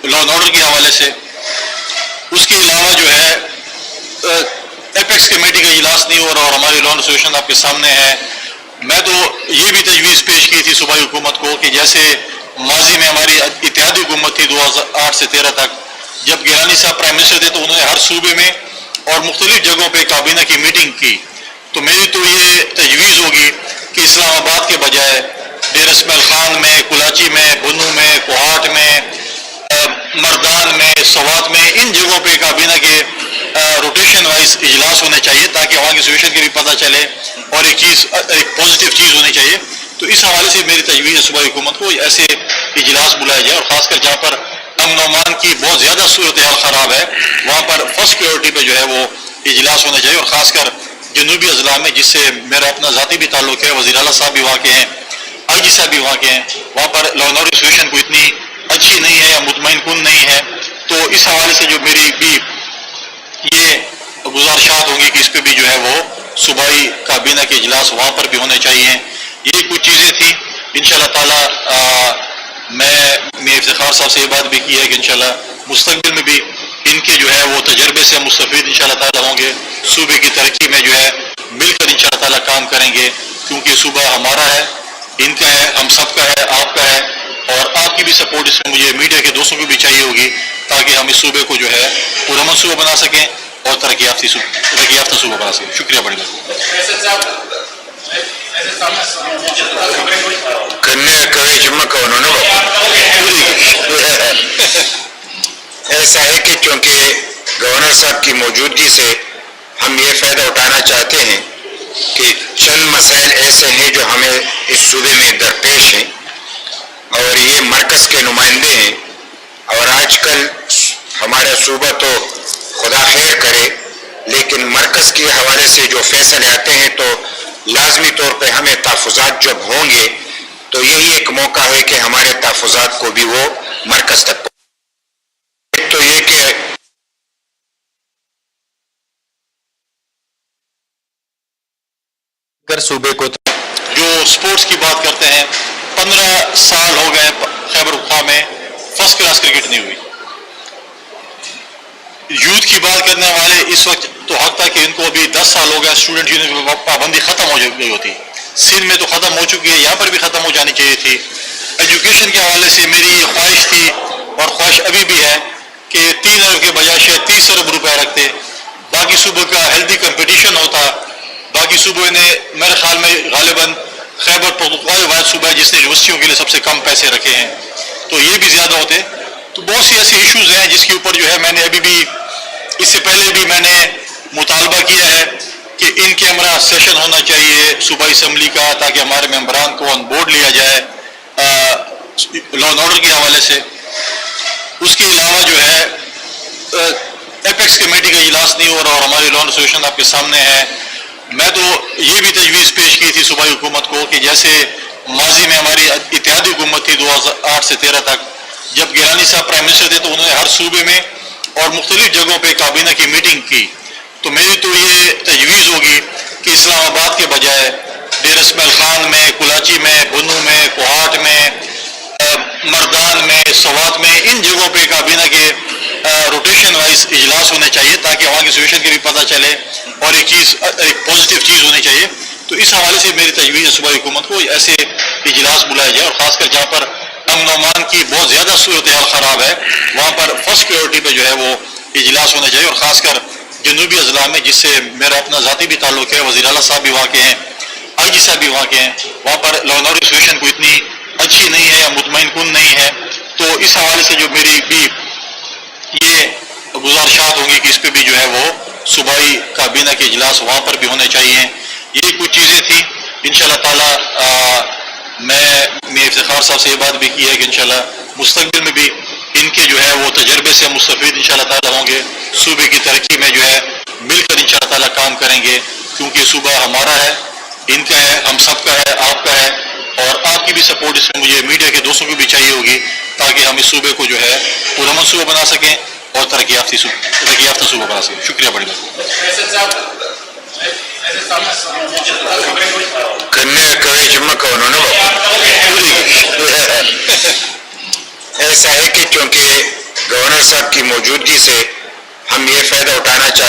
Law and order کے حوالے سے. اس کے علاوہ جو ہے ایپیکس کمیٹی کا اجلاس نہیں ہو رہا اور ہماری لا اینڈ ایسوسیشن آپ کے سامنے ہے. میں تو یہ بھی تجویز پیش کی تھی صوبائی حکومت کو کہ جیسے ماضی میں ہماری اتحادی حکومت تھی 2008 سے 13 تک، جب گیلانی صاحب پرائم منسٹر تھے تو انہوں نے ہر صوبے میں اور مختلف جگہوں پہ کابینہ کی میٹنگ کی. تو میری تو یہ تجویز ہوگی کہ اسلام آباد کے بجائے ڈیر اسماعیل خان میں، کلاچی میں، بنو میں، کوہاٹ میں، مردان میں، سوات میں، ان جگہوں پہ کابینہ کے روٹیشن وائز اجلاس ہونے چاہیے تاکہ وہاں کی سچویشن کے بھی پتہ چلے اور ایک پازیٹیو چیز ہونی چاہیے. تو اس حوالے سے میری تجویز ہے صوبائی حکومت کو ایسے اجلاس بلایا جائے، اور خاص کر جہاں پر امن و امان کی بہت زیادہ صورتحال خراب ہے وہاں پر فرسٹ پریورٹی پہ جو ہے وہ اجلاس ہونا چاہیے. اور خاص کر جنوبی اضلاع میں، جس سے میرا اپنا ذاتی بھی تعلق ہے، وزیر اعلیٰ صاحب بھی وہاں کے ہیں، آئی جی صاحب بھی وہاں کے ہیں، وہاں پر لا اینڈ آرڈر سچویشن کو اتنی اچھی نہیں ہے یا مطمئن کن نہیں ہے. تو اس حوالے سے جو میری بھی یہ گزارشات ہوں گی کہ اس پہ بھی جو ہے وہ صوبائی کابینہ کے اجلاس وہاں پر بھی ہونے چاہیے. یہ کچھ چیزیں تھیں. انشاءاللہ تعالی میں افتخار صاحب سے یہ بات بھی کی ہے کہ انشاءاللہ مستقبل میں بھی ان کے جو ہے وہ تجربے سے مستفید انشاءاللہ تعالی ہوں گے. صوبے کی ترقی میں جو ہے مل کر انشاءاللہ تعالی کام کریں گے، کیونکہ صوبہ ہمارا ہے، ان کا ہے، ہم سب کا ہے، آپ کا ہے، اور آپ کی بھی سپورٹ اس میں مجھے میڈیا کے دوستوں کو بھی چاہیے ہوگی تاکہ ہم اس صوبے کو جو ہے پرامن صوبہ بنا سکیں اور ترقی یافتہ صوبہ بنا سکیں. شکریہ بڑی ایسا ہے کہ چونکہ گورنر صاحب کی موجودگی سے ہم یہ فائدہ اٹھانا چاہتے ہیں کہ چند مسائل ایسے ہیں جو ہمیں اس صوبے میں درپیش ہیں اور یہ مرکز کے نمائندے ہیں. اور آج کل ہمارا صوبہ تو خدا خیر کرے، لیکن مرکز کے حوالے سے جو فیصلے آتے ہیں تو لازمی طور پہ ہمیں تحفظات جب ہوں گے تو یہی ایک موقع ہے کہ ہمارے تحفظات کو بھی وہ مرکز تک تو یہ کہ صوبے کو جو سپورٹس کی بات کرتے ہیں، 15 سال ہو گئے خیبر پختونخوا میں فرسٹ کلاس کرکٹ نہیں ہوئی. یوتھ کی بات کرنے والے اس وقت تو حق تھا کہ ان کو ابھی 10 سال ہو گیا اسٹوڈنٹ یونین میں پابندی ختم ہو گئی ہوتی. سندھ میں تو ختم ہو چکی ہے، یہاں پر بھی ختم ہو جانی چاہیے تھی. ایجوکیشن کے حوالے سے میری یہ خواہش تھی اور خواہش ابھی بھی ہے کہ 3 ارب کے بجائے شاید 30 ارب روپے رکھتے، باقی صوبوں کا ہیلدی کمپٹیشن ہوتا. باقی صوبوں نے میرے خیال میں غالباً خیبر پختونخوا واحد صوبہ ہے جس نے یونیورسٹیوں کے لیے سب سے کم پیسے رکھے ہیں، تو یہ بھی زیادہ ہوتے. تو بہت سی ایسے ایشوز ہیں جس کے اوپر جو ہے میں نے ابھی بھی اس سے پہلے بھی میں نے مطالبہ کیا ہے کہ ان کیمرہ سیشن ہونا چاہیے صوبائی اسمبلی کا تاکہ ہمارے ممبران کو آن بورڈ لیا جائے لا اینڈ آرڈر کے حوالے سے. اس کے علاوہ جو ہے ایپیکس کمیٹی کا اجلاس نہیں ہو رہا اور ہماری لا اینڈ ایسوسیشن آپ کے سامنے ہے. میں تو یہ بھی تجویز پیش کی تھی صوبائی حکومت کو کہ جیسے ماضی میں ہماری اتحادی حکومت تھی 2008 سے 13 تک، جب گیلانی صاحب پرائم منسٹر تھے تو انہوں نے ہر صوبے میں اور مختلف جگہوں پہ کابینہ کی میٹنگ کی. تو میری تو یہ تجویز ہوگی کہ اسلام آباد کے بجائے ڈیر اسماعیل خان میں، کلاچی میں، بنو میں، کوہاٹ میں، مردان میں، سوات میں، ان جگہوں پہ کابینہ کے روٹیشن وائز اجلاس ہونے چاہیے تاکہ وہاں کی سچویشن کے بھی پتہ چلے اور ایک پازیٹیو چیز ہونی چاہیے. تو اس حوالے سے میری تجویز ہے صوبائی حکومت کو ایسے اجلاس بلایا جائے، اور خاص کر جہاں پر امن و امان کی بہت زیادہ صورتحال خراب ہے وہاں پر فرسٹ پریورٹی پہ جو ہے وہ اجلاس ہونا چاہیے. اور خاص کر جنوبی اضلاع میں، جس سے میرا اپنا ذاتی بھی تعلق ہے، وزیر اعلیٰ صاحب بھی وہاں کے ہیں، آئی جی صاحب بھی وہاں کے ہیں، وہاں پر لا اینڈ آرڈر سچویشن کو اتنی اچھی نہیں ہے یا مطمئن کن نہیں ہے. تو اس حوالے سے جو میری بھی یہ گزارشات ہوں گی کہ اس پہ بھی جو ہے وہ صوبائی کابینہ کے اجلاس وہاں پر بھی ہونے چاہیے. یہ کچھ چیزیں تھیں. انشاءاللہ تعالی میں افتخار صاحب سے یہ بات بھی کی ہے کہ انشاءاللہ مستقبل میں بھی ان کے جو ہے وہ تجربے سے مستفید انشاءاللہ تعالی ہوں گے. صوبے کی ترقی میں جو ہے مل کر انشاءاللہ تعالی کام کریں گے، کیونکہ صوبہ ہمارا ہے، ان کا ہے، ہم سب کا ہے، آپ کا ہے، اور آپ کی بھی سپورٹ اس میں مجھے میڈیا کے دوستوں کو بھی چاہیے ہوگی تاکہ ہم اس صوبے کو جو ہے پرامن صوبہ بنا سکیں اور ترقی یافتہ صوبہ بنا سکیں. شکریہ بڑی ایسا ہے کہ چونکہ گورنر صاحب کی موجودگی سے ہم یہ فائدہ اٹھانا چاہتے